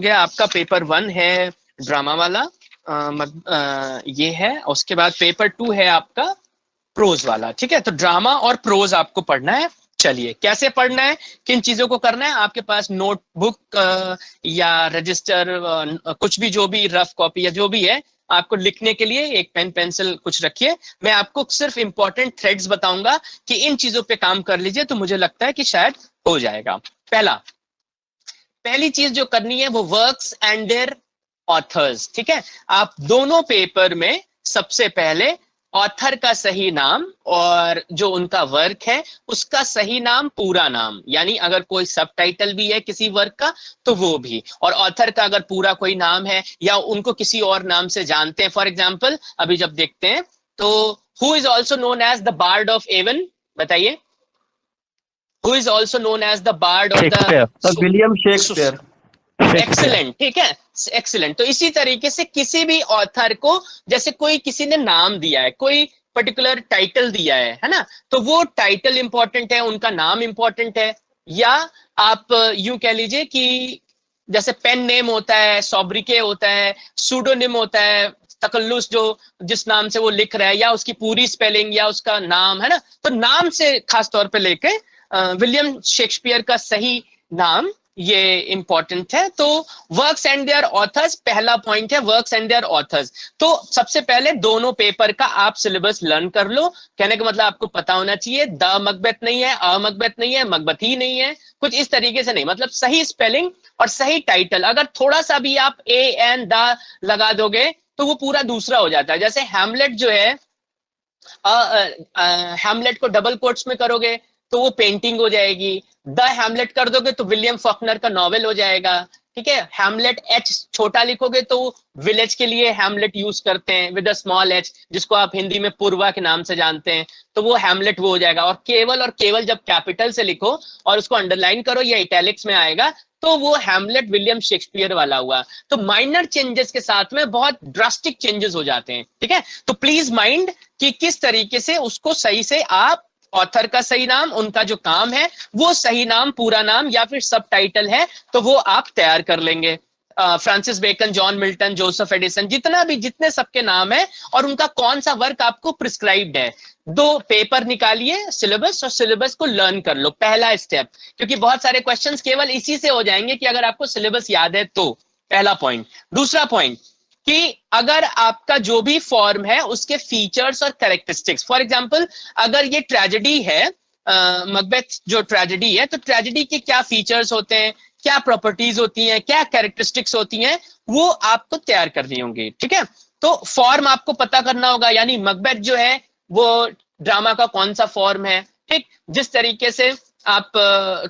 गया आपका पेपर 1 है ड्रामा वाला, ये है। उसके बाद पेपर 2 है आपका प्रोज वाला। ठीक है, तो ड्रामा और प्रोज आपको पढ़ना है। चलिए कैसे पढ़ना है, किन चीजों को करना है। आपके पास नोटबुक या रजिस्टर, कुछ भी, जो भी रफ कॉपी या जो भी है, आपको लिखने के लिए एक पेन पेंसिल कुछ रखिए। मैं आपको सिर्फ इंपॉर्टेंट थ्रेड्स बताऊंगा कि इन चीजों पे काम कर लीजिए, तो मुझे लगता है कि शायद हो जाएगा। पहली चीज जो करनी है वो वर्क्स एंड देयर ऑथर्स। ठीक है, आप दोनों पेपर में सबसे पहले ऑथर का सही नाम और जो उनका वर्क है उसका सही नाम, पूरा नाम, यानी अगर कोई सब टाइटल भी है किसी वर्क का तो वो भी, और ऑथर का अगर पूरा कोई नाम है या उनको किसी और नाम से जानते हैं। फॉर एग्जाम्पल अभी जब देखते हैं तो who is also known as the bard of Avon, बताइए। Who is also known as the bard of the William Shakespeare. Excellent, ठीक है, एक्सीलेंट। तो इसी तरीके से किसी भी ऑथर को, जैसे कोई किसी ने नाम दिया है, कोई पर्टिकुलर टाइटल दिया है ना, तो वो टाइटल इंपॉर्टेंट है, उनका नाम इंपॉर्टेंट है। या आप यूं कह लीजिए कि जैसे पेन नेम होता है, सॉब्रिके होता है, सूडोनिम होता है, तकल्लुस जो जिस नाम से वो लिख रहा है, या उसकी पूरी स्पेलिंग या उसका नाम है ना, तो नाम से खास तौर पे लेके विलियम शेक्सपियर का सही नाम ये इंपॉर्टेंट है। तो वर्क्स एंड देयर ऑथर्स, पहला पॉइंट है वर्क्स एंड देयर ऑथर्स। तो सबसे पहले दोनों पेपर का आप सिलेबस लर्न कर लो। कहने का मतलब आपको पता होना चाहिए, द मकबेथ नहीं है, अ मकबेथ नहीं है, मकबथ ही नहीं है, कुछ इस तरीके से नहीं, मतलब सही स्पेलिंग और सही टाइटल। अगर थोड़ा सा भी आप ए एन द लगा दोगे तो वो पूरा दूसरा हो जाता है। जैसे हैमलेट जो है, हैमलेट को डबल कोट्स में करोगे तो वो पेंटिंग हो जाएगी। द हैमलेट कर दोगे तो विलियम फॉकनर का नॉवेल हो जाएगा। ठीक है, हैमलेट एच छोटा लिखोगे तो विलेज के लिए हैमलेट यूज करते हैं विद अ स्मॉल एच, जिसको आप हिंदी में पूर्वा के नाम से जानते हैं, तो वो हैमलेट वो हो जाएगा। और केवल जब कैपिटल से लिखो और उसको अंडरलाइन करो या इटैलिक्स में आएगा तो वो हैमलेट विलियम शेक्सपियर वाला हुआ। तो माइनर चेंजेस के साथ में बहुत ड्रास्टिक चेंजेस हो जाते हैं। ठीक है, तो प्लीज माइंड कि किस तरीके से उसको सही से आप ऑथर का सही नाम, उनका जो काम है वो सही नाम, पूरा नाम या फिर सब टाइटल है तो वो आप तैयार कर लेंगे। Francis Bacon, John Milton, Joseph Addison, जितने सबके नाम है और उनका कौन सा वर्क आपको प्रिस्क्राइब्ड है। दो पेपर निकालिए सिलेबस और सिलेबस को लर्न कर लो, पहला स्टेप, क्योंकि बहुत सारे क्वेश्चंस केवल इसी से हो जाएंगे कि अगर आपको सिलेबस याद है तो। पहला पॉइंट। दूसरा पॉइंट कि अगर आपका जो भी फॉर्म है उसके फीचर्स और कैरेक्टरिस्टिक्स, फॉर एग्जांपल अगर ये ट्रेजेडी है, मकबेथ जो ट्रेजेडी है, तो ट्रेजेडी के क्या फीचर्स होते हैं, क्या प्रॉपर्टीज होती हैं, क्या कैरेक्टरिस्टिक्स होती हैं, वो आपको तैयार करनी होंगी। ठीक है, तो फॉर्म आपको पता करना होगा, यानी मकबेथ जो है वो ड्रामा का कौन सा फॉर्म है। ठीक, जिस तरीके से आप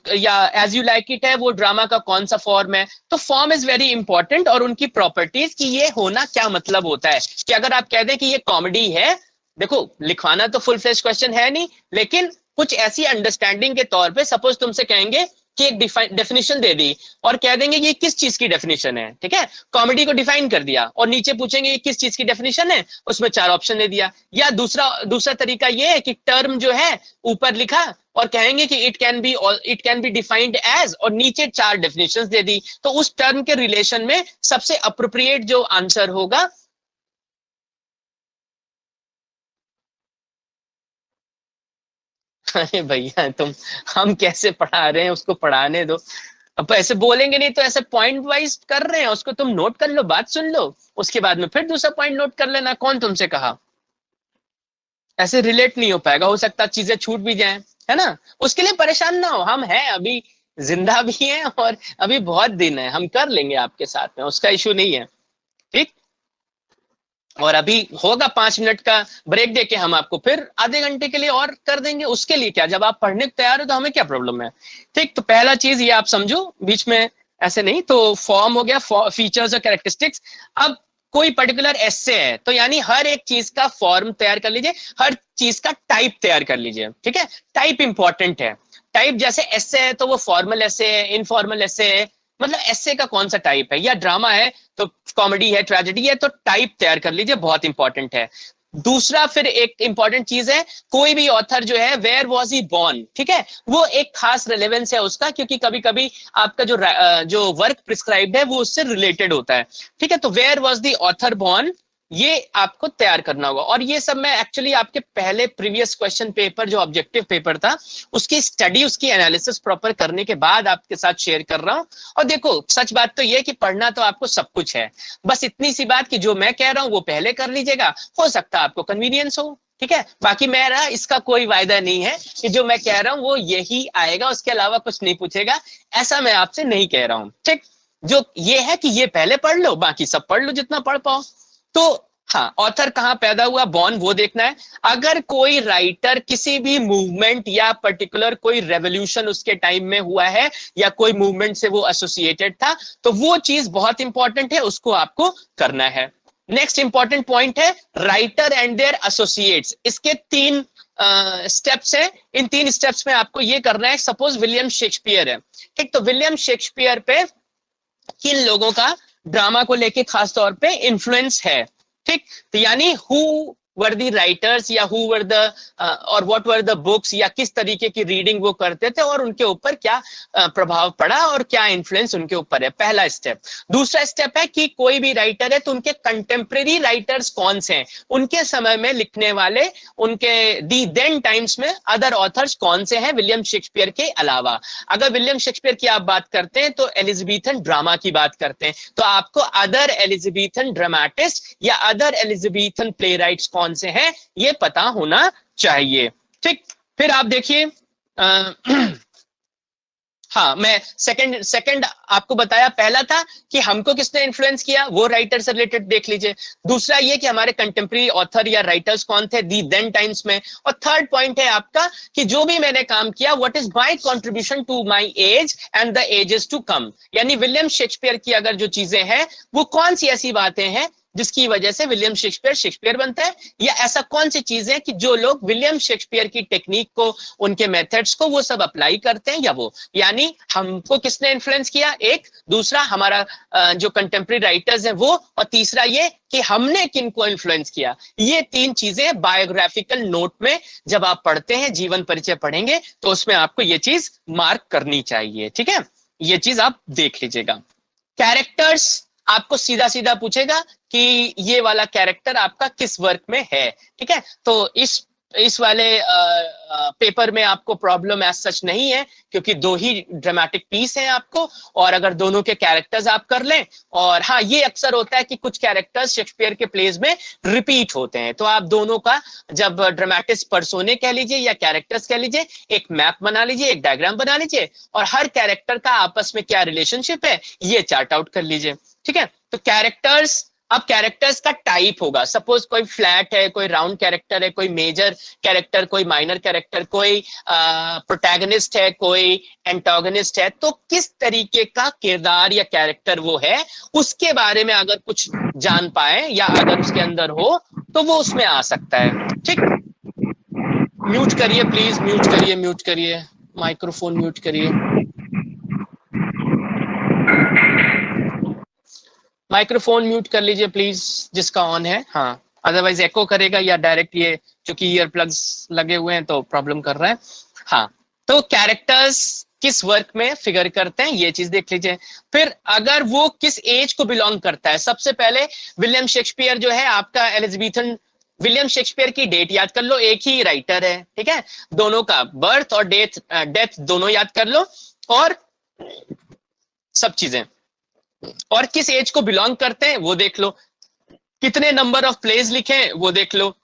या एज यू लाइक इट है वो ड्रामा का कौन सा फॉर्म है। तो फॉर्म इज वेरी इंपॉर्टेंट, और उनकी प्रॉपर्टीज कि ये होना क्या मतलब होता है। कि अगर आप कह दें कि ये कॉमेडी है, देखो लिखवाना तो फुल फ्लेश क्वेश्चन है नहीं, लेकिन कुछ ऐसी अंडरस्टैंडिंग के तौर पे सपोज तुमसे कहेंगे कि एक डेफिनेशन दे दी और कह देंगे ये किस चीज की डेफिनेशन है। ठीक है, कॉमेडी को डिफाइन कर दिया और नीचे पूछेंगे ये किस चीज की डेफिनेशन है, उसमें 4 ऑप्शन दे दिया। या दूसरा तरीका ये है कि टर्म जो है ऊपर लिखा और कहेंगे कि it can be defined as, और नीचे 4 डेफिनेशंस दे दी। तो उस टर्म के रिलेशन में सबसे अप्रोप्रिएट जो आंसर होगा, अरे भैया तुम, हम कैसे पढ़ा रहे हैं उसको पढ़ाने दो। अब ऐसे बोलेंगे नहीं तो, ऐसे पॉइंट वाइज कर रहे हैं उसको, तुम नोट कर लो, बात सुन लो, उसके बाद में फिर दूसरा पॉइंट नोट कर लेना। कौन तुमसे कहा? ऐसे रिलेट नहीं हो पाएगा, हो सकता है चीजें छूट भी जाएं, है ना। उसके लिए परेशान ना हो, हम हैं अभी, जिंदा भी हैं और अभी बहुत दिन है, हम कर लेंगे आपके साथ में, उसका इशू नहीं है। ठीक, और अभी होगा 5 मिनट का ब्रेक देके हम आपको फिर आधे घंटे के लिए और कर देंगे। उसके लिए क्या, जब आप पढ़ने को तैयार हो तो हमें क्या प्रॉब्लम है। ठीक, तो पहला चीज ये आप समझो, बीच में ऐसे नहीं। तो फॉर्म हो गया, फीचर्स और कैरेक्टरिस्टिक्स। अब कोई पर्टिकुलर एस्से है तो यानी हर एक चीज का फॉर्म तैयार कर लीजिए, हर चीज का टाइप तैयार कर लीजिए। ठीक है, टाइप इंपॉर्टेंट है। टाइप जैसे एस्से है तो वो फॉर्मल एस्से है, इनफॉर्मल एस्से है, मतलब एस्से का कौन सा टाइप है। या ड्रामा है तो कॉमेडी है, ट्रेजेडी है, तो टाइप तैयार कर लीजिए, बहुत इंपॉर्टेंट है। दूसरा फिर एक इंपॉर्टेंट चीज है, कोई भी ऑथर जो है वेयर वॉज ही बॉर्न, ठीक है, वो एक खास रिलेवेंस है उसका, क्योंकि कभी कभी आपका जो वर्क प्रिस्क्राइब्ड है वो उससे रिलेटेड होता है, ठीक है। तो where was the author born, ये आपको तैयार करना होगा। और ये सब मैं एक्चुअली आपके पहले प्रीवियस क्वेश्चन पेपर जो ऑब्जेक्टिव पेपर था उसकी स्टडी, उसकी एनालिसिस प्रॉपर करने के बाद आपके साथ शेयर कर रहा हूं। और देखो सच बात तो ये कि पढ़ना तो आपको सब कुछ है, बस इतनी सी बात कि जो मैं कह रहा हूं वो पहले कर लीजिएगा, हो सकता है आपको कन्वीनियंस हो, ठीक है। बाकी मेरा इसका कोई वायदा नहीं है कि जो मैं कह रहा हूं वो यही आएगा, उसके अलावा कुछ नहीं पूछेगा, ऐसा मैं आपसे नहीं कह रहा हूं, ठीक। जो ये है कि ये पहले पढ़ लो, बाकी सब पढ़ लो जितना पढ़ पाओ। तो हाँ, ऑथर कहाँ पैदा हुआ, बॉर्न, वो देखना है। अगर कोई राइटर किसी भी मूवमेंट या पर्टिकुलर कोई रेवोल्यूशन उसके टाइम में हुआ है या कोई मूवमेंट से वो एसोसिएटेड था, तो वो चीज बहुत इंपॉर्टेंट है, उसको आपको करना है। नेक्स्ट इंपॉर्टेंट पॉइंट है राइटर एंड देयर एसोसिएट्स। इसके 3 स्टेप्स हैं, इन 3 स्टेप्स में आपको ये करना है। सपोज विलियम शेक्सपियर है, ठीक, तो विलियम शेक्सपियर पे किन लोगों का ड्रामा को लेके खास तौर पे इन्फ्लुएंस है, ठीक। तो यानी हु वर द राइटर्स या हु वर द और व्हाट वर द बुक्स, या किस तरीके की रीडिंग वो करते थे और उनके ऊपर क्या प्रभाव पड़ा और क्या इन्फ्लुएंस उनके ऊपर है, पहला स्टेप। दूसरा स्टेप है कि कोई भी राइटर है तो उनके कंटेम्प्रेरी राइटर्स कौन से हैं, उनके समय में लिखने वाले, उनके दी देन टाइम्स में अदर ऑथर्स कौन से हैं विलियम शेक्सपियर के अलावा। अगर विलियम शेक्सपियर की आप बात करते हैं तो एलिजाबेथन ड्रामा की बात करते हैं, तो आपको अदर एलिजाबेथन ड्रामेटिस्ट या अदर एलिजाबेथन प्ले राइट्स कौन से हैं ये पता होना चाहिए, ठीक। फिर आप देखिए हाँ, मैं सेकंड आपको बताया, पहला था कि हमको किसने इन्फ्लुएंस किया, वो राइटर से रिलेटेड देख लीजिए। दूसरा ये कि हमारे कंटेम्प्रेरी ऑथर या राइटर्स कौन थे दी देन टाइम्स में। और थर्ड पॉइंट है आपका कि जो भी मैंने काम किया, what is my contribution to my age and the ages to come. यानी विलियम शेक्सपियर की अगर जो चीजें हैं वो कौन सी ऐसी बातें हैं जिसकी वजह से विलियम शेक्सपियर शेक्सपियर बनता है, या ऐसा कौन सी चीजें कि जो लोग विलियम शेक्सपियर की टेक्निक को, उनके मेथड्स को वो सब अप्लाई करते हैं, या वो, यानी हमको किसने इन्फ्लुएंस किया, एक, दूसरा हमारा जो कंटेम्प्रेरी राइटर्स हैं वो, और तीसरा ये कि हमने किनको इन्फ्लुएंस किया। ये 3 चीजें बायोग्राफिकल नोट में जब आप पढ़ते हैं, जीवन परिचय पढ़ेंगे, तो उसमें आपको ये चीज मार्क करनी चाहिए, ठीक है। ये चीज आप देख लीजिएगा। कैरेक्टर्स आपको सीधा सीधा पूछेगा कि ये वाला कैरेक्टर आपका किस वर्क में है, ठीक है। तो इस वाले पेपर में आपको प्रॉब्लम एज सच नहीं है, क्योंकि 2 ही ड्रामेटिक पीस हैं आपको, और अगर दोनों के कैरेक्टर्स आप कर लें, और हाँ ये अक्सर होता है कि कुछ कैरेक्टर्स शेक्सपियर के प्लेज में रिपीट होते हैं, तो आप दोनों का जब ड्रामेटिक पर्सोने कह लीजिए या कैरेक्टर्स कह लीजिए, एक मैप बना लीजिए, एक डायग्राम बना लीजिए, और हर कैरेक्टर का आपस में क्या रिलेशनशिप है ये चार्ट आउट कर लीजिए, ठीक है। तो कैरेक्टर्स, अब कैरेक्टर्स का टाइप होगा, सपोज कोई फ्लैट है, कोई राउंड कैरेक्टर है, कोई मेजर कैरेक्टर, कोई माइनर कैरेक्टर, कोई प्रोटैगनिस्ट है, कोई एंटागनिस्ट है, तो किस तरीके का किरदार या कैरेक्टर वो है, उसके बारे में अगर कुछ जान पाए या अगर उसके अंदर हो तो वो उसमें आ सकता है, ठीक। म्यूट करिए प्लीज, म्यूट करिए, माइक्रोफोन म्यूट करिए, माइक्रोफोन म्यूट कर लीजिए प्लीज जिसका ऑन है, हाँ, अदरवाइज एको करेगा या डायरेक्ट, ये क्योंकि ईयर प्लग्स लगे हुए हैं तो प्रॉब्लम कर रहा है। हाँ, तो कैरेक्टर्स किस वर्क में फिगर करते हैं ये चीज देख लीजिए। फिर अगर वो किस एज को बिलोंग करता है, सबसे पहले विलियम शेक्सपियर जो है आपका एलिजाबेथन, विलियम शेक्सपियर की डेट याद कर लो, एक ही राइटर है, ठीक है, दोनों का बर्थ और डेथ दोनों याद कर लो, और सब चीजें, और किस एज को बिलोंग करते हैं वो देख लो, कितने नंबर ऑफ प्लेज लिखे हैं वो देख लो,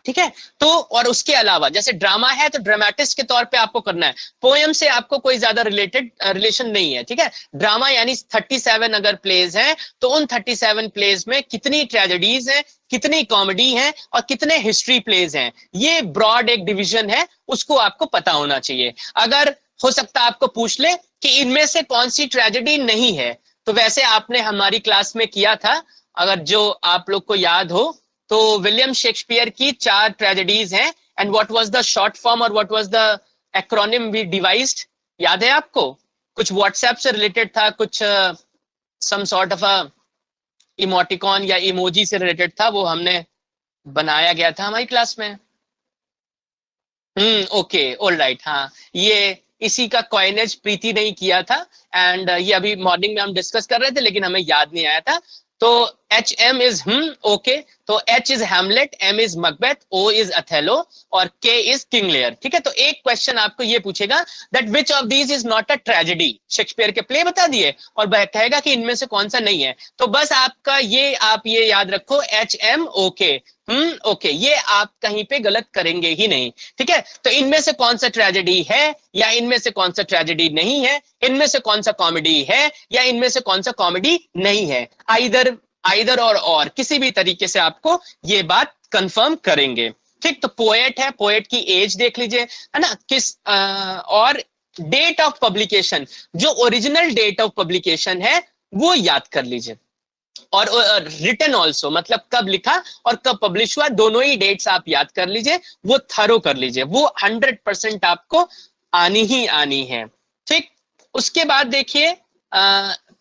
ठीक है। तो और उसके अलावा जैसे ड्रामा है तो ड्रामेटिस्ट के तौर पे आपको करना है, पोएम से आपको कोई ज्यादा रिलेशन नहीं है, ठीक है। ड्रामा यानी 37 अगर प्लेज हैं तो उन 37 प्लेज में कितनी ट्रेजेडीज हैं, कितनी कॉमेडी हैं और कितने हिस्ट्री प्लेज हैं, ये ब्रॉड एक डिवीजन है, उसको आपको पता होना चाहिए। अगर हो सकता है आपको पूछ ले कि इनमें से कौन सी ट्रेजेडी नहीं है, तो वैसे आपने हमारी क्लास में किया था, अगर जो आप लोग को याद हो, तो विलियम शेक्सपियर की 4 ट्रेजेडीज हैं, and what was the short form और what was the acronym we devised, याद है आपको? कुछ व्हाट्सएप से रिलेटेड था, कुछ some sort of a emoticon या इमोजी से रिलेटेड था, वो हमने बनाया गया था हमारी क्लास में। ओके, ऑल राइट, हाँ, ये इसी का कॉइनेज प्रीति ने ही किया था। एंड ये अभी मॉर्निंग में हम डिस्कस कर रहे थे लेकिन हमें याद नहीं आया था। तो एच एम इज ओके, तो H is Hamlet, M is Macbeth, O is Othello और के इज किंग लेयर। ठीक है, तो एक क्वेश्चन आपको ये पूछेगा that which of these is not a tragedy. Shakespeare के प्ले बता दिए और कहेगा कि इनमें से कौन सा नहीं है। तो बस आपका ये, आप ये याद रखो, एच एम ओके, ओके, ये आप कहीं पे गलत करेंगे ही नहीं। ठीक है, तो इनमें से कौन सा ट्रेजेडी है या इनमें से कौन सा ट्रेजेडी नहीं है, इनमें से कौन सा कॉमेडी है या इनमें से कौन सा कॉमेडी नहीं है, आइदर आइदर और किसी भी तरीके से आपको ये बात कंफर्म करेंगे। ठीक, तो पोएट है, पोएट की एज देख लीजिए, है ना, किस और डेट ऑफ पब्लिकेशन, जो ओरिजिनल डेट ऑफ पब्लिकेशन है वो याद कर लीजिए। और रिटन ऑल्सो, मतलब कब लिखा और कब पब्लिश हुआ, दोनों ही डेट्स आप याद कर लीजिए, वो थरो कर लीजिए, वो 100% आपको आनी ही आनी है। ठीक, उसके बाद देखिए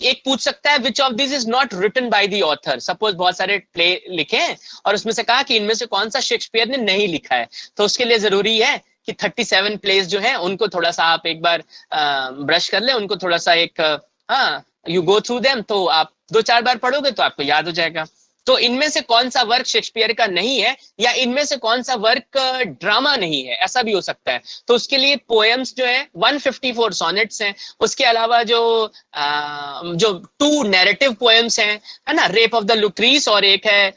एक पूछ सकता है which of this is not written by the author. Suppose बहुत सारे प्ले लिखे हैं और उसमें से कहा कि इनमें से कौन सा शेक्सपियर ने नहीं लिखा है, तो उसके लिए जरूरी है कि 37 प्लेस जो है उनको थोड़ा सा आप एक बार ब्रश कर ले, उनको थोड़ा सा एक, हाँ, यू गो थ्रू देम, तो आप 2-4 बार पढ़ोगे तो आपको याद हो जाएगा। तो इनमें से कौन सा वर्क शेक्सपियर का नहीं है या इनमें से कौन सा वर्क ड्रामा नहीं है, ऐसा भी हो सकता है। तो उसके लिए पोएम्स जो है 154 सोनेट्स हैं, उसके अलावा जो 2 नैरेटिव पोएम्स हैं, है ना, रेप ऑफ द लुक्रीस और एक है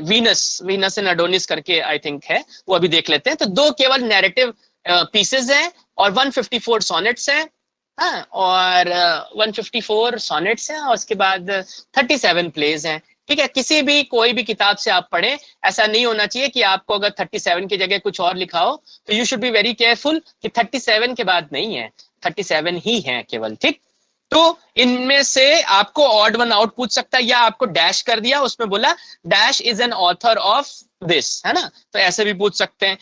वीनस एंड अडोनिस करके आई थिंक है, वो अभी देख लेते हैं। तो 2 केवल नैरेटिव पीसेज हैं और 154 सोनेट्स हैं, हाँ, और 154 सोनेट्स हैं और उसके बाद 37 प्लेज हैं। ठीक है, किसी भी कोई भी किताब से आप पढ़ें, ऐसा नहीं होना चाहिए कि आपको अगर 37 की जगह कुछ और लिखा हो, तो you should be very careful कि 37 के बाद नहीं है, 37 ही है केवल। ठीक, तो इनमें से आपको ऑड वन आउट पूछ सकता है या आपको डैश कर दिया, उसमें बोला dash is an author of this, है ना, तो ऐसे भी पूछ सकते हैं।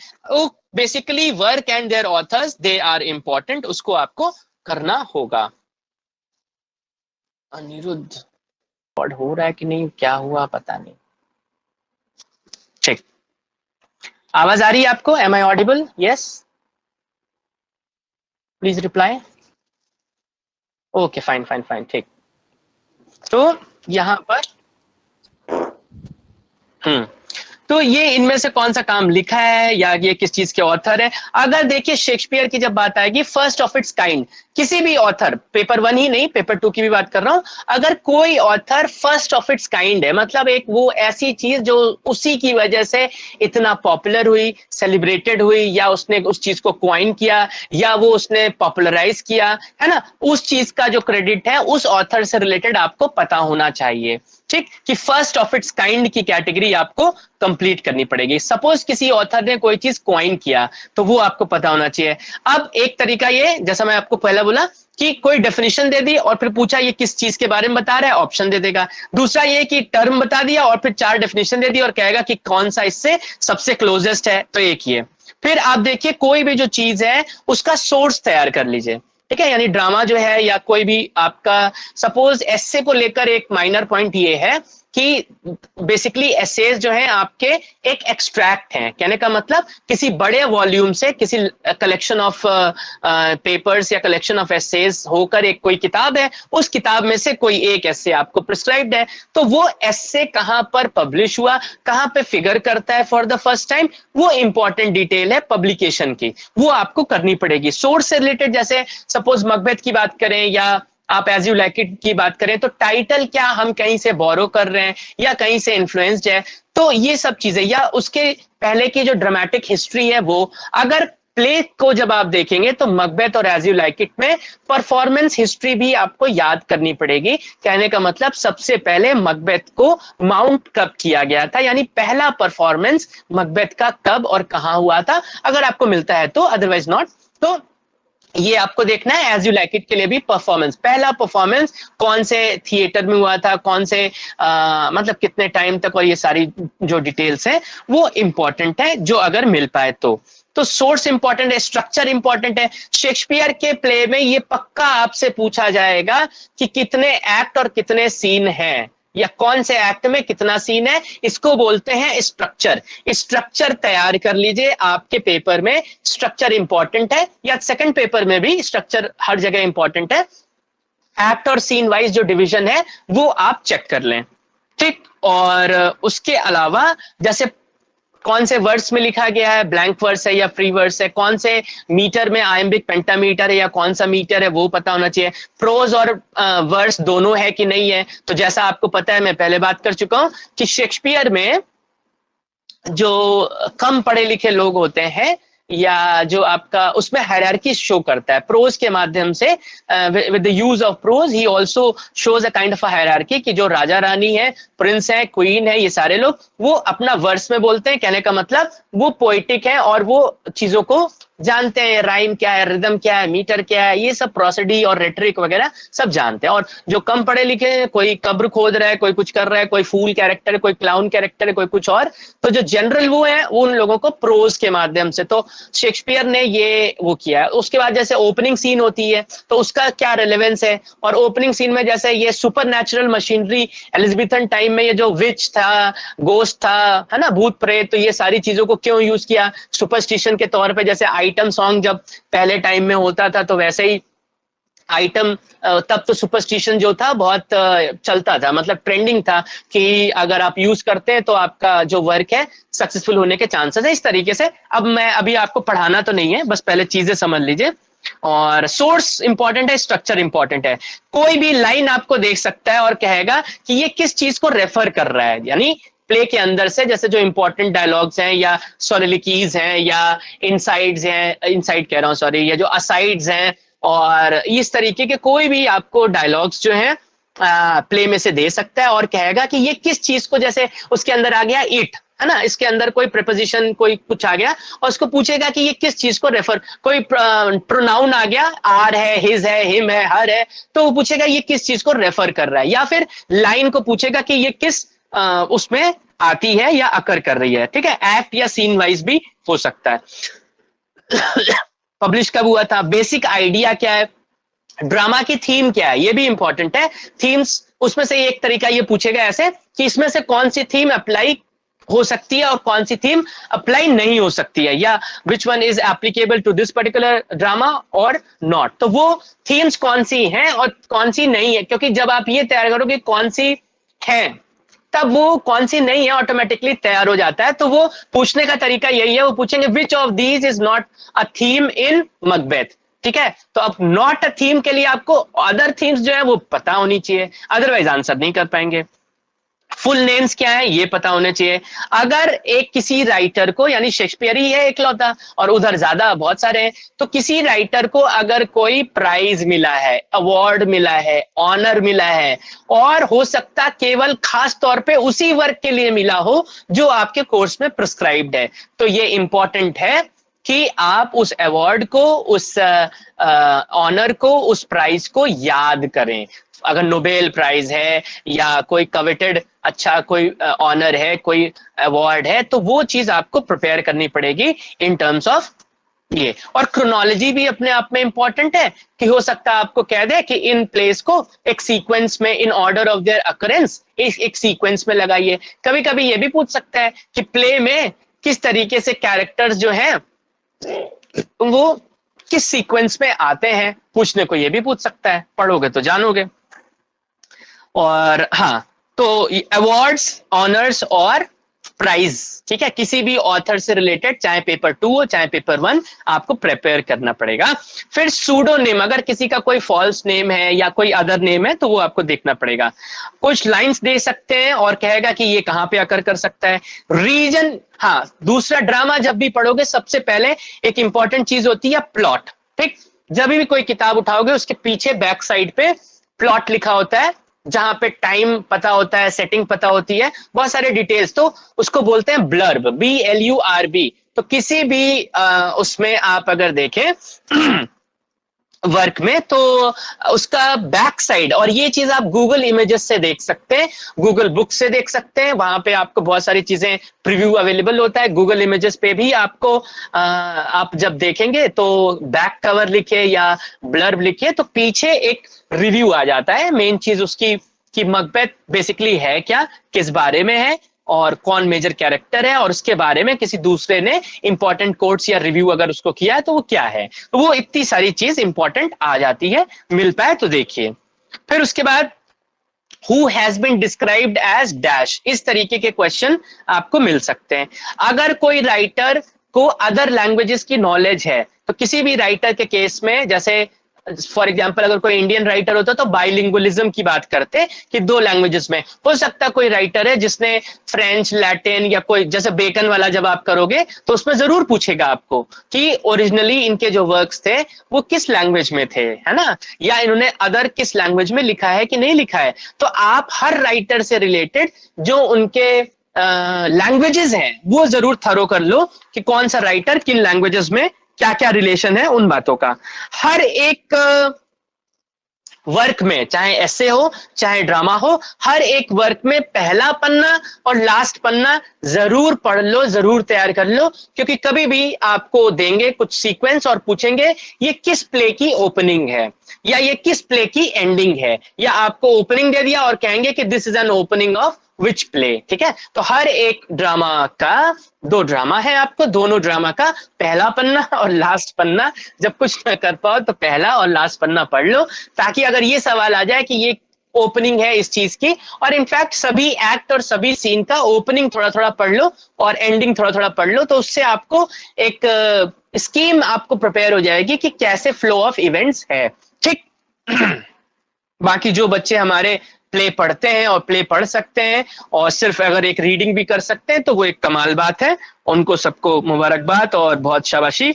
Basically work and their authors they are important, उसको आपको करना होगा। अनिरुद्ध रिकॉर्ड हो रहा है कि नहीं, क्या हुआ पता नहीं। ठीक, आवाज आ रही है आपको? Am I audible? Yes, please reply. Okay, fine fine fine, ठीक। तो यहां पर तो ये इनमें से कौन सा काम लिखा है या ये किस चीज के ऑथर है। अगर देखिए शेक्सपियर की जब बात आएगी, फर्स्ट ऑफ इट्स काइंड, किसी भी ऑथर, पेपर 1 ही नहीं, पेपर 2 की भी बात कर रहा हूं, अगर कोई author first of its kind है, मतलब एक वो ऐसी चीज जो उसी की वजह से इतना पॉपुलर हुई, सेलिब्रेटेड हुई, या उसने उस चीज को क्वाइन किया या वो उसने पॉपुलराइज किया, है ना, उस चीज का जो क्रेडिट है उस ऑथर से रिलेटेड आपको पता होना चाहिए। ठीक, कि फर्स्ट ऑफ इट्स काइंड की कैटेगरी आपको कंप्लीट करनी पड़ेगी। सपोज किसी ऑथर ने कोई चीज क्वाइन किया तो वो आपको पता होना चाहिए। अब एक तरीका ये, जैसा मैं आपको पहले बोला कि कोई डेफिनेशन दे दी और फिर पूछा ये किस चीज के बारे में बता रहा है, ऑप्शन दे देगा। दूसरा ये कि टर्म बता दिया और फिर 4 डेफिनेशन दे दी और कहेगा कि कौन सा इससे सबसे क्लोजेस्ट है, तो एक ही है। फिर आप देखिए कोई भी जो चीज है उसका सोर्स तैयार कर लीजिए। ठीक है, यानी ड्रामा जो है या कोई भी आपका, सपोज एस्से को लेकर एक माइनर पॉइंट ये है कि बेसिकली एसेज जो है आपके एक एक्सट्रैक्ट हैं, कहने का मतलब किसी बड़े वॉल्यूम से, किसी कलेक्शन ऑफ पेपर्स या कलेक्शन ऑफ एसेज होकर एक कोई किताब है, उस किताब में से कोई एक एस्से आपको प्रिस्क्राइब्ड है, तो वो एस्से कहां पर पब्लिश हुआ, कहां पे फिगर करता है फॉर द फर्स्ट टाइम, वो इंपॉर्टेंट डिटेल है पब्लिकेशन की, वो आपको करनी पड़ेगी। सोर्स से रिलेटेड, जैसे सपोज मकबेथ की बात करें या आप एज यू लाइक इट की बात करें, तो टाइटल क्या हम कहीं से बोरो कर रहे हैं या कहीं से इन्फ्लुएंस्ड है, तो ये सब चीजें, या उसके पहले की जो ड्रामेटिक हिस्ट्री है वो, अगर प्ले को जब आप देखेंगे तो मकबेथ और एज यू लाइक इट में परफॉर्मेंस हिस्ट्री भी आपको याद करनी पड़ेगी। कहने का मतलब सबसे पहले मकबेथ को माउंट कब किया गया था, यानी पहला परफॉर्मेंस मकबेथ का कब और कहां हुआ था, अगर आपको मिलता है तो, अदरवाइज नॉट। तो ये आपको देखना है एज यू लाइक इट के लिए भी, परफॉर्मेंस, पहला परफॉर्मेंस कौन से थिएटर में हुआ था, कौन से मतलब कितने टाइम तक, और ये सारी जो डिटेल्स हैं वो इंपॉर्टेंट है, जो अगर मिल पाए तो सोर्स इंपॉर्टेंट है, स्ट्रक्चर इंपॉर्टेंट है। शेक्सपियर के प्ले में ये पक्का आपसे पूछा जाएगा कि कितने एक्ट और कितने सीन हैं, या कौन से एक्ट में कितना सीन है, इसको बोलते हैं स्ट्रक्चर। स्ट्रक्चर तैयार कर लीजिए, आपके पेपर में स्ट्रक्चर इंपॉर्टेंट है, या सेकंड पेपर में भी स्ट्रक्चर हर जगह इंपॉर्टेंट है। एक्ट और सीन वाइज जो डिवीजन है वो आप चेक कर लें, ठीक। और उसके अलावा जैसे कौन से वर्स में लिखा गया है, ब्लैंक वर्स है या फ्री वर्स है, कौन से मीटर में आयम्बिक पेंटामीटर है या कौन सा मीटर है, वो पता होना चाहिए। प्रोज और वर्स दोनों है कि नहीं है। तो जैसा आपको पता है, मैं पहले बात कर चुका हूं कि शेक्सपियर में जो कम पढ़े लिखे लोग होते हैं या जो आपका उसमें हायरार्की शो करता है प्रोज के माध्यम से, with the use of pros he also shows a kind of a hierarchy कि जो राजा रानी है, प्रिंस है, क्वीन है, ये सारे लोग वो अपना वर्स में बोलते हैं। कहने का मतलब वो पोएटिक है और वो चीजों को जानते हैं, राइम क्या है, रिदम क्या है, मीटर क्या है, ये सब प्रोसिडी और रेटरिक वगैरह सब जानते हैं। और जो कम पढ़े लिखे हैं, कोई कब्र खोद रहा है, कोई कुछ कर रहा है, कोई फूल कैरेक्टर है, कोई क्लाउन कैरेक्टर है, कोई कुछ और, तो जो जनरल वो है उन लोगों को प्रोज के माध्यम से, तो शेक्सपियर ने ये वो किया है। उसके बाद जैसे ओपनिंग सीन होती है तो उसका क्या रेलेवेंस है, और ओपनिंग सीन में जैसे ये super natural machinery Elizabethan time में, ये जो विच था, गोस्ट था, है ना, भूत प्रेत, तो ये सारी चीजों को क्यों यूज किया सुपरस्टिशन के तौर पे। जैसे आइटम सॉन्ग जब पहले टाइम में होता था तो वैसे ही आइटम, तब तो सुपरस्टिशन जो था बहुत चलता था, मतलब ट्रेंडिंग था कि अगर आप यूज करते हैं तो आपका जो वर्क है सक्सेसफुल होने के चांसेस है, इस तरीके से। अब मैं अभी आपको पढ़ाना तो नहीं है, बस पहले चीजें समझ लीजिए। और सोर्स इंपॉर्टेंट है, स्ट्रक्चर इंपॉर्टेंट है। कोई भी लाइन आपको देख सकता है और कहेगा कि ये किस चीज को रेफर कर रहा है, यानी प्ले के अंदर से जैसे जो इंपॉर्टेंट डायलॉग्स हैं या सोलिलोक्वीज हैं या इनसाइड्स हैं, इनसाइड कह रहा हूं सॉरी, या जो असाइड्स हैं, और इस तरीके के कोई भी आपको डायलॉग्स जो हैं प्ले में से दे सकता है और कहेगा कि ये किस चीज को, जैसे उसके अंदर आ गया इट, है ना, इसके अंदर कोई प्रीपोजिशन कोई कुछ आ गया और उसको पूछेगा कि ये किस चीज को रेफर, कोई प्रोनाउन आ गया, आर है, हिज है, हिम है, हर है, तो वो पूछेगा ये किस चीज को रेफर कर रहा है। या फिर लाइन को पूछेगा कि ये किस उसमें आती है या अकर कर रही है, ठीक है। एक्ट या सीन वाइज भी हो सकता है। पब्लिश कब हुआ था, बेसिक आइडिया क्या है, ड्रामा की थीम क्या है, ये भी इंपॉर्टेंट है। थीम्स, उसमें से एक तरीका ये पूछेगा ऐसे कि इसमें से कौन सी थीम अप्लाई हो सकती है और कौन सी थीम अप्लाई नहीं हो सकती है, या which one is applicable to this particular drama और नॉट। तो वो थीम्स कौन सी हैं और कौन सी नहीं है, क्योंकि जब आप ये तैयार करोगे कौन सी है, तब वो कौन सी नहीं है ऑटोमेटिकली तैयार हो जाता है। तो वो पूछने का तरीका यही है, वो पूछेंगे which of these is not a theme in Macbeth, ठीक है। तो अब नॉट अ थीम के लिए आपको अदर थीम्स जो है वो पता होनी चाहिए, अदरवाइज आंसर नहीं कर पाएंगे। फुल नेम्स क्या है ये पता होने चाहिए। अगर एक किसी राइटर को, यानी शेक्सपियर ही है इकलौता और उधर ज्यादा बहुत सारे हैं, तो किसी राइटर को अगर कोई प्राइज मिला है, अवार्ड मिला है, ऑनर मिला है, और हो सकता केवल खास तौर पे उसी वर्क के लिए मिला हो जो आपके कोर्स में प्रिस्क्राइब्ड है, तो ये इंपॉर्टेंट है कि आप उस अवार्ड को, उस ऑनर को, उस प्राइज को याद करें। अगर नोबेल प्राइज है या कोई कवेटेड अच्छा कोई ऑनर है, कोई अवार्ड है, तो वो चीज आपको प्रिपेयर करनी पड़ेगी इन टर्म्स ऑफ ये। और क्रोनोलॉजी भी अपने आप में इंपॉर्टेंट है कि हो सकता है आपको कह दे कि इन प्लेस को एक सीक्वेंस में, in order of their occurrence, एक सीक्वेंस में लगाइए। कभी कभी ये भी पूछ सकता है कि प्ले में किस तरीके से कैरेक्टर्स जो हैं वो किस सीक्वेंस में आते हैं, पूछने को ये भी पूछ सकता है, पढ़ोगे तो जानोगे। और हाँ, तो अवार्ड्स, ऑनर्स और प्राइज, ठीक है, किसी भी ऑथर से रिलेटेड, चाहे पेपर 2 हो चाहे पेपर 1, आपको प्रिपेयर करना पड़ेगा। फिर सूडोनेम, अगर किसी का कोई फॉल्स नेम है या कोई अदर नेम है तो वो आपको देखना पड़ेगा। कुछ लाइंस दे सकते हैं और कहेगा कि ये कहां पे आकर कर सकता है। रीजन, हाँ, दूसरा ड्रामा जब भी पढ़ोगे सबसे पहले एक इंपॉर्टेंट चीज होती है प्लॉट, ठीक। जब भी कोई किताब उठाओगे उसके पीछे बैक साइड पे प्लॉट लिखा होता है, जहां पे टाइम पता होता है, सेटिंग पता होती है, बहुत सारे डिटेल्स, तो उसको बोलते हैं ब्लर्ब, BLURB। तो किसी भी उसमें आप अगर देखें वर्क में, तो उसका बैक साइड, और ये चीज आप गूगल इमेजेस से देख सकते हैं, गूगल बुक से देख सकते हैं, वहां पे आपको बहुत सारी चीजें प्रीव्यू अवेलेबल होता है। गूगल इमेजेस पे भी आपको आप जब देखेंगे तो बैक कवर लिखे या ब्लर्ब लिखे तो पीछे एक रिव्यू आ जाता है, मेन चीज उसकी कि मकबेथ बेसिकली है क्या, किस बारे में है, और कौन मेजर कैरेक्टर है, और उसके बारे में किसी दूसरे ने इंपॉर्टेंट कोट्स या रिव्यू अगर उसको किया है तो वो क्या है। तो वो इतनी सारी चीज इंपॉर्टेंट आ जाती है, मिल पाए तो देखिए। फिर उसके बाद who has been described as dash, इस तरीके के क्वेश्चन आपको मिल सकते हैं। अगर कोई राइटर को अदर लैंग्वेजेस की नॉलेज है, तो किसी भी राइटर के केस में, जैसे फॉर एग्जाम्पल अगर कोई इंडियन राइटर होता तो बाइलिंगुअलिज्म की बात करते कि 2 लैंग्वेजेस में। हो सकता कोई राइटर है जिसने फ्रेंच, लैटिन, या कोई जैसे बेकन वाला जब आप करोगे तो उसमें जरूर पूछेगा आपको कि ओरिजिनली इनके जो वर्क्स थे वो किस लैंग्वेज में थे, है ना, या इन्होंने अदर किस लैंग्वेज में लिखा है कि नहीं लिखा है। तो आप हर राइटर से रिलेटेड जो उनके लैंग्वेजेस हैं वो जरूर थरो कर लो कि कौन सा राइटर किन लैंग्वेजेस में क्या क्या रिलेशन है उन बातों का। हर एक वर्क में, चाहे ऐसे हो चाहे ड्रामा हो, हर एक वर्क में पहला पन्ना और लास्ट पन्ना जरूर पढ़ लो, जरूर तैयार कर लो, क्योंकि कभी भी आपको देंगे कुछ सीक्वेंस और पूछेंगे ये किस प्ले की ओपनिंग है या ये किस प्ले की एंडिंग है, या आपको ओपनिंग दे दिया और कहेंगे कि this is an opening of which play. ठीक है, तो हर एक ड्रामा का 2 ड्रामा है, आपको दोनों ड्रामा का पहला पन्ना और लास्ट पन्ना, जब कुछ न कर पाओ तो पहला और लास्ट पन्ना पढ़ लो, ताकि अगर ये सवाल आ जाए कि ये ओपनिंग है इस चीज की, और इनफैक्ट सभी एक्ट और सभी सीन का ओपनिंग थोड़ा थोड़ा पढ़ लो और एंडिंग थोड़ा थोड़ा पढ़ लो, तो उससे आपको एक स्कीम आपको प्रिपेयर हो जाएगी कि कैसे फ्लो ऑफ इवेंट्स है। ठीक बाकी जो बच्चे हमारे प्ले पढ़ते हैं और प्ले पढ़ सकते हैं और सिर्फ अगर एक रीडिंग भी कर सकते हैं तो वो एक कमाल बात है, उनको सबको मुबारकबाद और बहुत शाबाशी।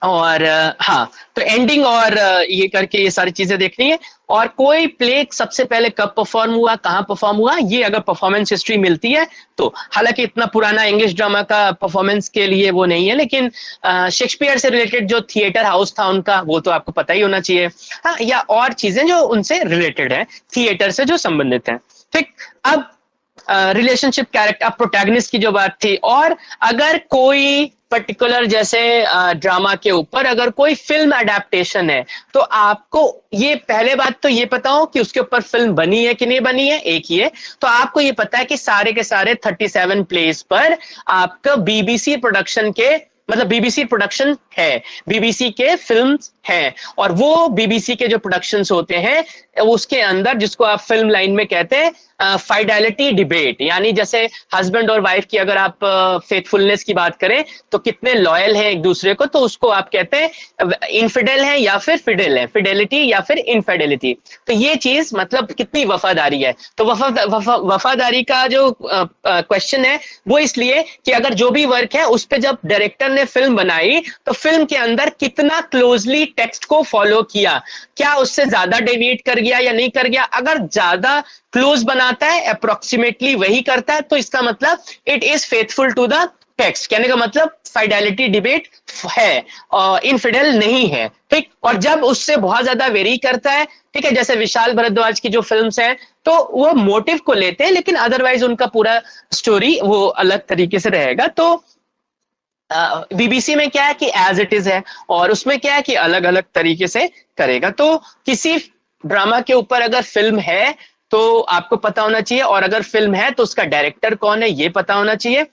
और हाँ, तो एंडिंग और ये करके ये सारी चीजें देखनी है। और कोई प्ले सबसे पहले कब परफॉर्म हुआ, कहाँ परफॉर्म हुआ, ये अगर परफॉर्मेंस हिस्ट्री मिलती है तो, हालांकि इतना पुराना इंग्लिश ड्रामा का परफॉर्मेंस के लिए वो नहीं है, लेकिन शेक्सपियर से रिलेटेड जो थिएटर हाउस था उनका, वो तो आपको पता ही होना चाहिए। हाँ, या और चीजें जो उनसे रिलेटेड है, थिएटर से जो संबंधित है। ठीक, अब रिलेशनशिप कैरेक्टर, अब प्रोटैगनिस्ट की जो बात थी, और अगर कोई पर्टिकुलर जैसे ड्रामा के ऊपर अगर कोई फिल्म अडेप्टेशन है, तो आपको ये पहले बात तो ये पता हो कि उसके ऊपर फिल्म बनी है कि नहीं बनी है, एक ही है। तो आपको ये पता है कि सारे के सारे 37 प्लेस पर आपका बीबीसी प्रोडक्शन के, मतलब बीबीसी प्रोडक्शन है, बीबीसी के फिल्म्स हैं, और वो बीबीसी के जो प्रोडक्शंस होते हैं उसके अंदर, जिसको आप फिल्म लाइन में कहते हैं फाइडेलिटी डिबेट, यानी जैसे हस्बैंड और वाइफ की अगर आप फेथफुलनेस की बात करें तो कितने लॉयल हैं एक दूसरे को, तो उसको आप कहते हैं इनफिडेल है या फिर फिडेल है, फिडेलिटी या फिर इनफिडेलिटी। तो ये चीज मतलब कितनी वफादारी है। तो वफादारी का जो क्वेश्चन है वो इसलिए कि अगर जो भी वर्क है उस पर जब डायरेक्टर ने फिल्म बनाई तो फिल्म के अंदर कितना क्लोजली टेक्स्ट को फॉलो किया, क्या उससे ज्यादा डेविएट कर गया या नहीं कर गया। अगर ज्यादा क्लोज बनाता है, अप्रोक्सीमेटली वही करता है, तो इसका मतलब it is faithful to the text, कहने का मतलब फाइडेलिटी डिबेट है और इनफिडेल नहीं है। ठीक, और जब उससे बहुत ज्यादा वेरी करता है, ठीक है, जैसे विशाल भारद्वाज की जो फिल्म्स हैं, तो वो मोटिव को लेते हैं लेकिन अदरवाइज उनका पूरा स्टोरी वो अलग तरीके से रहेगा। तो बीबीसी में क्या है कि एज इट इज है, और उसमें क्या है कि अलग अलग तरीके से करेगा। तो किसी ड्रामा के ऊपर अगर फिल्म है तो आपको पता होना चाहिए, और अगर फिल्म है तो उसका डायरेक्टर कौन है ये पता होना चाहिए।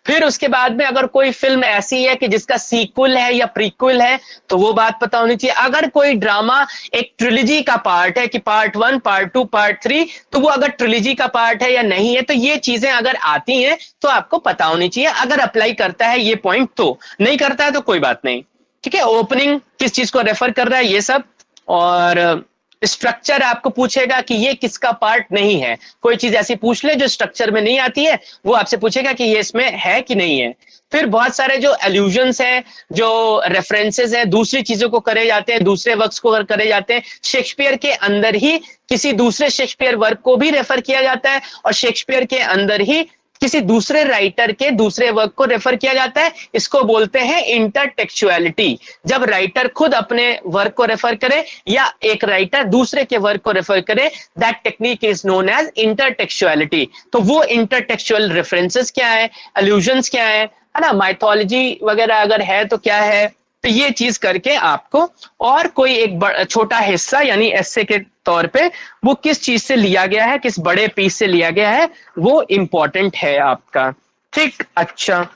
फिर उसके बाद में अगर कोई फिल्म ऐसी है कि जिसका सीक्वल है या प्रीक्वल है तो वो बात पता होनी चाहिए। अगर कोई ड्रामा एक ट्रिलॉजी का पार्ट है कि पार्ट 1, पार्ट 2, पार्ट 3, तो वो अगर ट्रिलॉजी का पार्ट है या नहीं है, तो ये चीजें अगर आती हैं तो आपको पता होनी चाहिए। अगर अप्लाई करता है ये पॉइंट तो, नहीं करता है तो कोई बात नहीं। ठीक है, ओपनिंग किस चीज को रेफर कर रहा है ये सब, और स्ट्रक्चर आपको पूछेगा कि ये किसका पार्ट नहीं है। कोई चीज ऐसी पूछ ले जो स्ट्रक्चर में नहीं आती है, वो आपसे पूछेगा कि ये इसमें है कि नहीं है। फिर बहुत सारे जो एल्यूजन्स हैं, जो रेफरेंसेस हैं, दूसरी चीजों को करे जाते हैं, दूसरे वर्क्स को करे जाते हैं। शेक्सपियर के अंदर ही किसी दूसरे शेक्सपियर वर्क को भी रेफर किया जाता है, और शेक्सपियर के अंदर ही किसी दूसरे राइटर के दूसरे वर्क को रेफर किया जाता है। इसको बोलते हैं इंटरटेक्चुअलिटी। जब राइटर खुद अपने वर्क को रेफर करे या एक राइटर दूसरे के वर्क को रेफर करे, that technique is known as intertextuality. तो वो इंटरटेक्चुअल रेफरेंसेस क्या है, अलूजन्स क्या है ना, माइथोलॉजी वगैरह अगर है तो क्या है। तो ये चीज करके आपको, और कोई एक छोटा हिस्सा यानी एस्से के तौर पे वो किस चीज से लिया गया है, किस बड़े पीस से लिया गया है, वो इंपॉर्टेंट है आपका। ठीक, अच्छा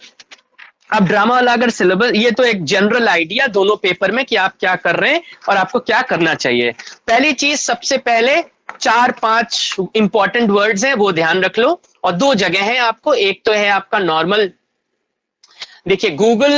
अब ड्रामा वाला अगर सिलेबस, ये तो एक जनरल आइडिया दोनों पेपर में कि आप क्या कर रहे हैं और आपको क्या करना चाहिए। पहली चीज, सबसे पहले 4-5 इंपॉर्टेंट वर्ड्स हैं वो ध्यान रख लो, और 2 जगह हैं आपको। एक तो है आपका नॉर्मल, देखिए गूगल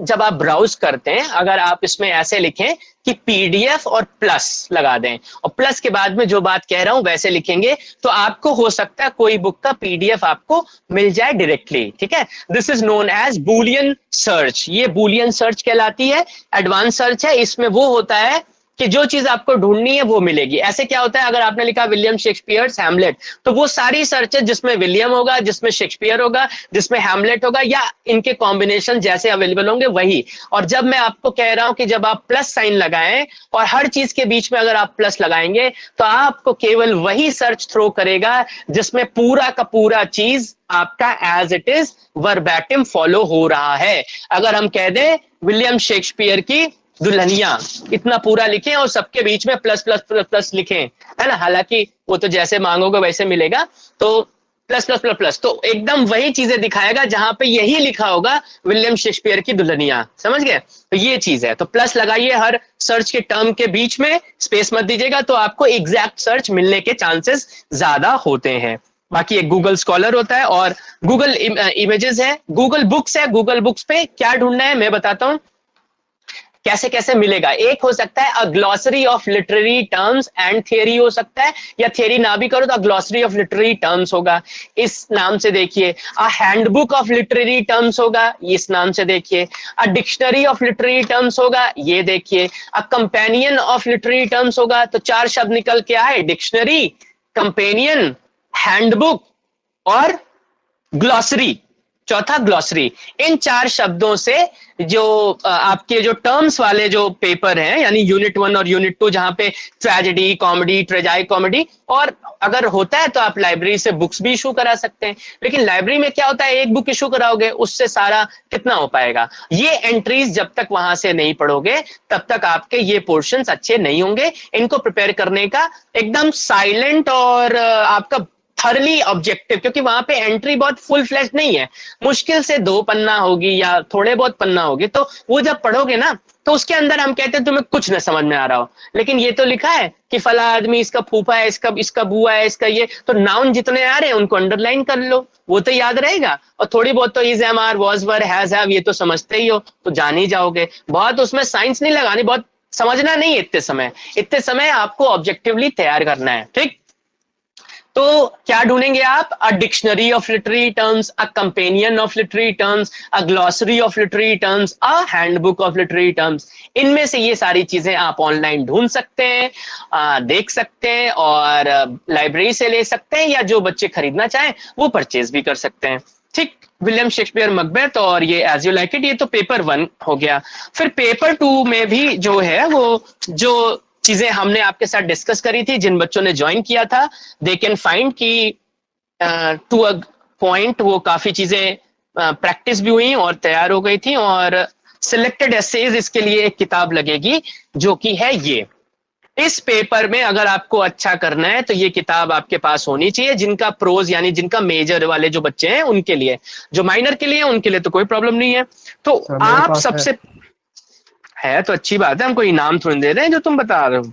जब आप ब्राउज करते हैं, अगर आप इसमें ऐसे लिखें कि पीडीएफ और प्लस लगा दें और प्लस के बाद में जो बात कह रहा हूं वैसे लिखेंगे, तो आपको हो सकता है कोई बुक का पीडीएफ आपको मिल जाए डायरेक्टली। ठीक है, this is known as boolean search, ये बूलियन सर्च कहलाती है। एडवांस सर्च है, इसमें वो होता है कि जो चीज आपको ढूंढनी है वो मिलेगी। ऐसे क्या होता है, अगर आपने लिखा विलियम शेक्सपियर्स हैमलेट, तो वो सारी सर्च है जिसमें विलियम होगा, जिसमें शेक्सपियर होगा, जिसमें हैमलेट होगा, या इनके कॉम्बिनेशन जैसे अवेलेबल होंगे वही। और जब मैं आपको कह रहा हूं कि जब आप प्लस साइन लगाएं और हर चीज के बीच में अगर आप प्लस लगाएंगे, तो आपको केवल वही सर्च थ्रो करेगा जिसमें पूरा का पूरा चीज आपका as it is verbatim follow हो रहा है। अगर हम कह दें विलियम शेक्सपियर की दुल्हनिया, इतना पूरा लिखें और सबके बीच में प्लस प्लस प्लस प्लस लिखें, है ना, हालांकि वो तो जैसे मांगोगे वैसे मिलेगा, तो प्लस प्लस प्लस प्लस, तो एकदम वही चीजें दिखाएगा जहां पे यही लिखा होगा विलियम शेक्सपियर की दुल्हनिया। समझ गए, तो ये चीज है। तो प्लस लगाइए हर सर्च के टर्म के बीच में, स्पेस मत दीजिएगा, तो आपको एग्जैक्ट सर्च मिलने के चांसेस ज्यादा होते हैं। बाकी एक गूगल स्कॉलर होता है और गूगल इमेजेस है, गूगल बुक्स है। गूगल बुक्स पे क्या ढूंढना है मैं बताता हूं कैसे कैसे मिलेगा। एक हो सकता है a glossary of literary terms and theory हो सकता है, या थियरी ना भी करो तो a glossary of literary terms होगा, इस नाम से देखिए। A handbook of literary terms होगा, इस नाम से देखिए। A dictionary of literary terms होगा, ये देखिए। A companion of literary terms होगा, तो 4 शब्द निकल के आए, डिक्शनरी, कंपेनियन, हैंडबुक और ग्लॉसरी, चौथा ग्लॉसरी। इन 4 शब्दों से जो आपके जो टर्म्स वाले जो पेपर हैं, यानी यूनिट 1 और यूनिट 2, जहां पे ट्रेजेडी कॉमेडी, ट्रेजाई कॉमेडी, और अगर होता है तो आप लाइब्रेरी से बुक्स भी इशू करा सकते हैं। लेकिन लाइब्रेरी में क्या होता है, एक बुक इशू कराओगे उससे सारा कितना हो पाएगा। ये एंट्रीज जब तक वहां से नहीं पढ़ोगे तब तक आपके ये पोर्शंस अच्छे नहीं होंगे। इनको प्रिपेयर करने का एकदम साइलेंट और आपका थर्ली ऑब्जेक्टिव, क्योंकि वहां पे एंट्री बहुत फुल फ्लैश नहीं है, मुश्किल से 2 पन्ना होगी या थोड़े बहुत पन्ना होगी, तो वो जब पढ़ोगे ना तो उसके अंदर हम कहते हैं तुम्हें कुछ न समझ में आ रहा हो, लेकिन ये तो लिखा है कि फला आदमी इसका फूफा है, इसका बुआ है, इसका ये, तो नाउन जितने आ रहे हैं उनको अंडरलाइन कर लो, वो तो याद रहेगा। और थोड़ी बहुत तो is, am, are, was, were, has, have, ये तो समझते ही हो, तो जान ही जाओगे। बहुत उसमें साइंस नहीं लगानी, बहुत समझना नहीं है इतने समय आपको ऑब्जेक्टिवली तैयार करना है। ठीक, तो क्या ढूंढेंगे आप, अ dictionary of literary terms, a companion of literary terms, a glossary of literary terms, a handbook of literary terms. इनमें से ये सारी चीजें आप ऑनलाइन ढूंढ सकते हैं, देख सकते हैं, और लाइब्रेरी से ले सकते हैं, या जो बच्चे खरीदना चाहें वो परचेज भी कर सकते हैं। ठीक, विलियम शेक्सपियर मकबेथ और ये एज यू लाइक इट, ये तो पेपर 1 हो गया। फिर पेपर 2 में भी जो है वो जो चीजें हमने आपके साथ डिस्कस करी थी, जिन बच्चों ने ज्वाइन किया था, दे कैन फाइंड कि टू अ पॉइंट वो काफी चीजें प्रैक्टिस भी हुई और तैयार हो गई थी। और सिलेक्टेड एसेज, इसके लिए एक किताब लगेगी जो कि है ये। इस पेपर में अगर आपको अच्छा करना है तो ये किताब आपके पास होनी चाहिए। जिनका प्रोज यानी जिनका मेजर वाले जो बच्चे हैं उनके लिए, जो माइनर के लिए उनके लिए तो कोई प्रॉब्लम नहीं है। तो आप सबसे है तो अच्छी बात है, हम कोई इनाम थोड़ी दे रहे हैं जो तुम बता रहे हो।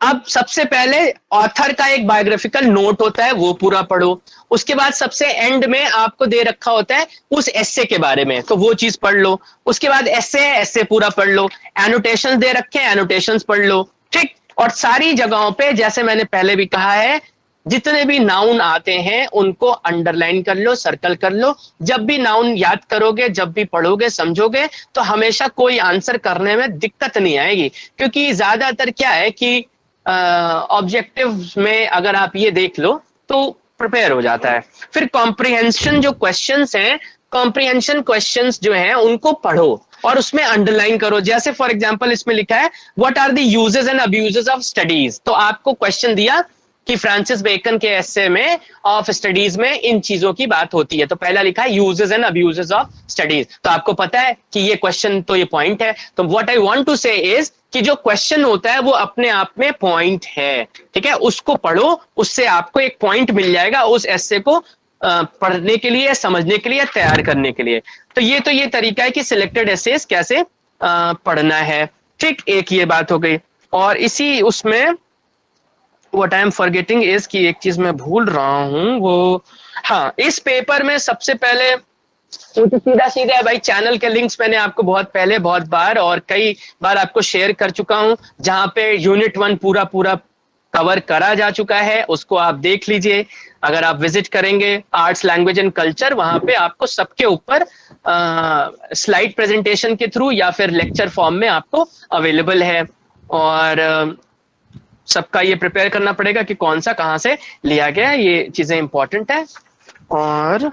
अब सबसे पहले ऑथर का एक बायोग्राफिकल नोट होता है, वो पूरा पढ़ो। उसके बाद सबसे एंड में आपको दे रखा होता है उस एस्से के बारे में, तो वो चीज पढ़ लो। उसके बाद एस्से है, एस्से पूरा पढ़ लो। एनोटेशंस दे रखे हैं, एनोटेशंस पढ़ लो। ठीक, और सारी जगहों पे जैसे मैंने पहले भी कहा है, जितने भी नाउन आते हैं उनको अंडरलाइन कर लो, सर्कल कर लो। जब भी नाउन याद करोगे, जब भी पढ़ोगे, समझोगे, तो हमेशा कोई आंसर करने में दिक्कत नहीं आएगी। क्योंकि ज्यादातर क्या है कि ऑब्जेक्टिव में अगर आप ये देख लो तो प्रिपेयर हो जाता है। फिर कॉम्प्रिहेंशन जो क्वेश्चंस हैं, कॉम्प्रिहेंशन क्वेश्चंस जो हैं उनको पढ़ो और उसमें अंडरलाइन करो। जैसे फॉर एग्जांपल इसमें लिखा है what are the uses and abuses of studies, तो आपको क्वेश्चन दिया कि फ्रांसिस बेकन के एस्से में ऑफ स्टडीज में इन चीजों की बात होती है। तो पहला लिखा है uses and abuses of studies. तो आपको पता है कि ये क्वेश्चन, तो ये पॉइंट है। तो व्हाट आई वांट टू से इज कि जो क्वेश्चन होता है वो अपने आप में पॉइंट है, ठीक है। उसको पढ़ो, उससे आपको एक पॉइंट मिल जाएगा उस एस्से को पढ़ने के लिए, समझने के लिए, तैयार करने के लिए। तो ये तरीका है कि सिलेक्टेड एसेस कैसे पढ़ना है, ठीक। एक ये बात हो गई। और इसी उसमें what I am forgetting is कि एक चीज मैं भूल रहा हूं वो, हाँ, इस पेपर में सबसे पहले वो तो सीधा सीधा है भाई, चैनल के लिंक्स मैंने आपको बहुत पहले बहुत बार और कई बार आपको शेयर कर चुका हूं, जहां पे यूनिट 1 पूरा पूरा कवर करा जा चुका है, उसको आप देख लीजिए। अगर आप विजिट करेंगे आर्ट्स लैंग्वेज एंड कल्चर, वहां पे आपको सबके ऊपर स्लाइड प्रेजेंटेशन के थ्रू या फिर लेक्चर फॉर्म में आपको अवेलेबल है। और सबका ये प्रिपेयर करना पड़ेगा कि कौन सा कहाँ से लिया गया, ये चीजें इंपॉर्टेंट है। और